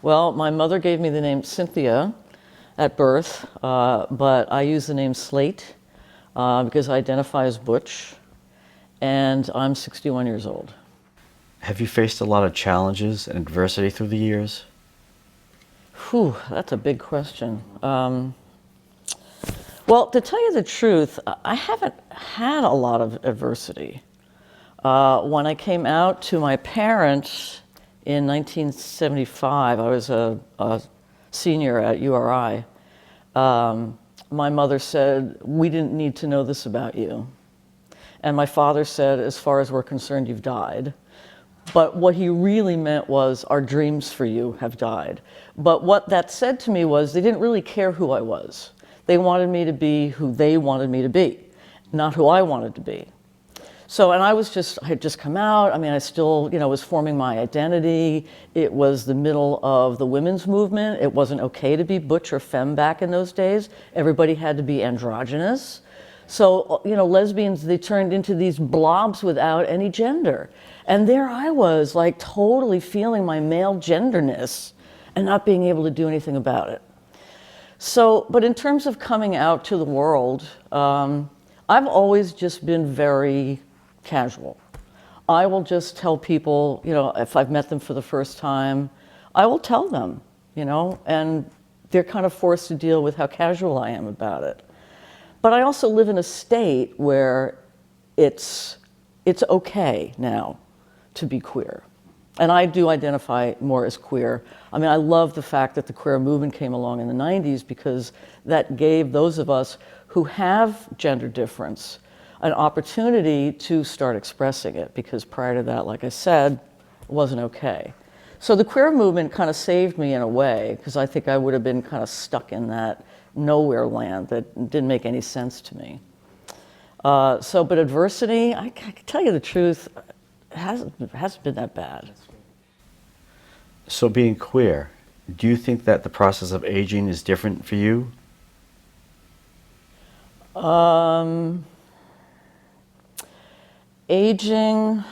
Well, my mother gave me the name Cynthia at birth, but I use the name Slate because I identify as butch, and I'm 61 years old. Have you faced a lot of challenges and adversity through the years? Whew, that's a big question. Well, to tell you the truth, I haven't had a lot of adversity. When I came out to my parents in 1975, I was a senior at URI. My mother said, "We didn't need to know this about you." And my father said, "As far as we're concerned, you've died." But what he really meant was, "Our dreams for you have died." But what that said to me was they didn't really care who I was. They wanted me to be who they wanted me to be, not who I wanted to be. So, and I had just come out. I mean, I still, was forming my identity. It was the middle of the women's movement. It wasn't okay to be butch or femme back in those days. Everybody had to be androgynous. So, lesbians, they turned into these blobs without any gender. And there I was, like, totally feeling my male genderness and not being able to do anything about it. So, but in terms of coming out to the world, I've always just been very casual. I will just tell people, if I've met them for the first time, I will tell them, and they're kind of forced to deal with how casual I am about it. But I also live in a state where it's okay now to be queer. And I do identify more as queer. I mean, I love the fact that the queer movement came along in the 90s because that gave those of us who have gender difference an opportunity to start expressing it, because prior to that, like I said, it wasn't okay. So the queer movement kind of saved me in a way, because I think I would have been kind of stuck in that nowhere land that didn't make any sense to me. But adversity, I can tell you the truth, it hasn't been that bad. So being queer, do you think that the process of aging is different for you? Aging,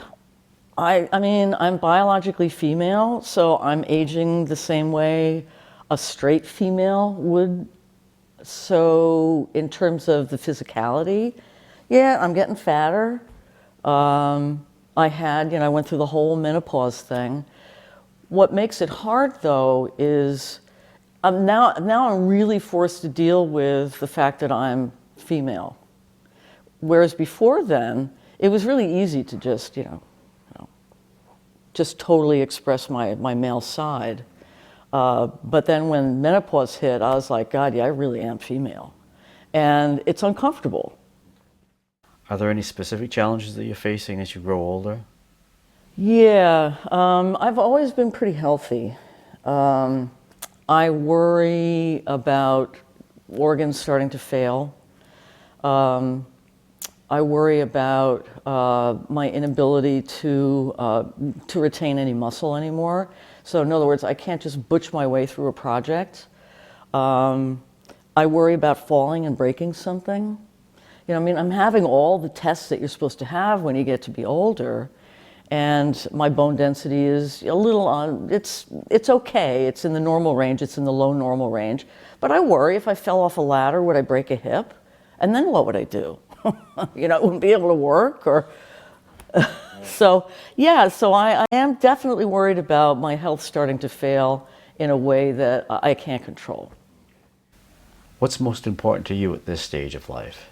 I mean, I'm biologically female, so I'm aging the same way a straight female would. So in terms of the physicality, yeah, I'm getting fatter. I went through the whole menopause thing. What makes it hard, though, is now I'm really forced to deal with the fact that I'm female. Whereas before then, it was really easy to just, just totally express my male side. But then when menopause hit, I was like, God, yeah, I really am female. And it's uncomfortable. Are there any specific challenges that you're facing as you grow older? Yeah, I've always been pretty healthy. I worry about organs starting to fail. I worry about my inability to retain any muscle anymore. So in other words, I can't just butch my way through a project. I worry about falling and breaking something. I'm having all the tests that you're supposed to have when you get to be older, and my bone density is a little it's okay. It's in the normal range. It's in the low normal range. But I worry if I fell off a ladder, would I break a hip? And then what would I do? I wouldn't be able to work, or so I am definitely worried about my health starting to fail in a way that I can't control. What's most important to you at this stage of life?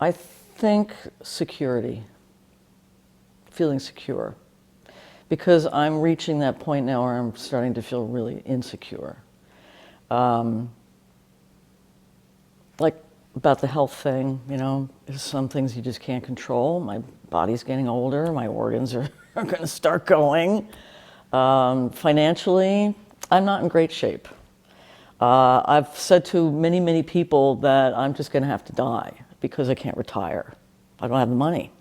I think security, feeling secure. Because I'm reaching that point now where I'm starting to feel really insecure. like about the health thing, there's some things you just can't control. My body's getting older, my organs are going to start going. Financially, I'm not in great shape. I've said to many, many people that I'm just going to have to die because I can't retire. I don't have the money.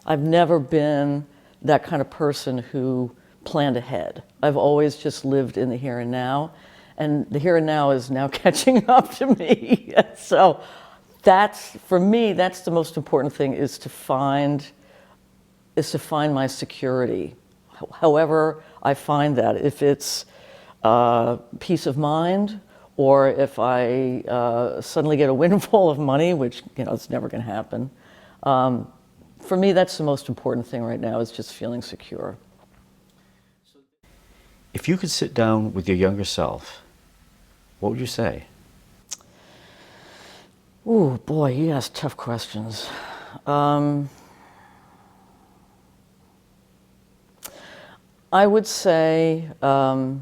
I've never been that kind of person who planned ahead. I've always just lived in the here and now, and the here and now is now catching up to me. So for me, that's the most important thing, is to find my security. However I find that, if it's peace of mind, or if I suddenly get a windfall of money, which it's never going to happen. For me, that's the most important thing right now, is just feeling secure. If you could sit down with your younger self, what would you say? Ooh, boy, you ask tough questions. I would say, I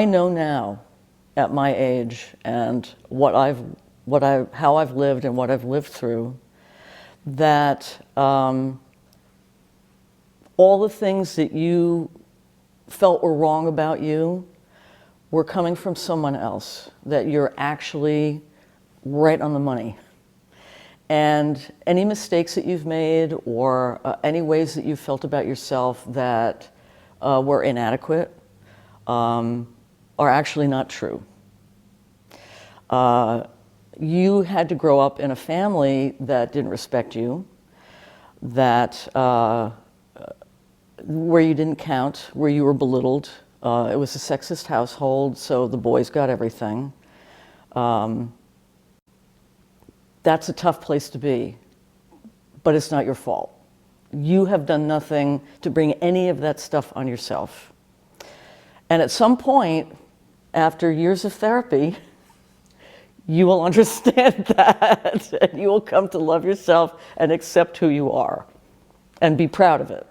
know now, at my age, and how I've lived and what I've lived through, that all the things that you felt were wrong about you were coming from someone else, that you're actually right on the money. And any mistakes that you've made, or any ways that you felt about yourself that were inadequate, are actually not true. You had to grow up in a family that didn't respect you, that where you didn't count, where you were belittled. It was a sexist household, so the boys got everything. That's a tough place to be, but it's not your fault. You have done nothing to bring any of that stuff on yourself. And at some point, after years of therapy, you will understand that, and you will come to love yourself and accept who you are, and be proud of it.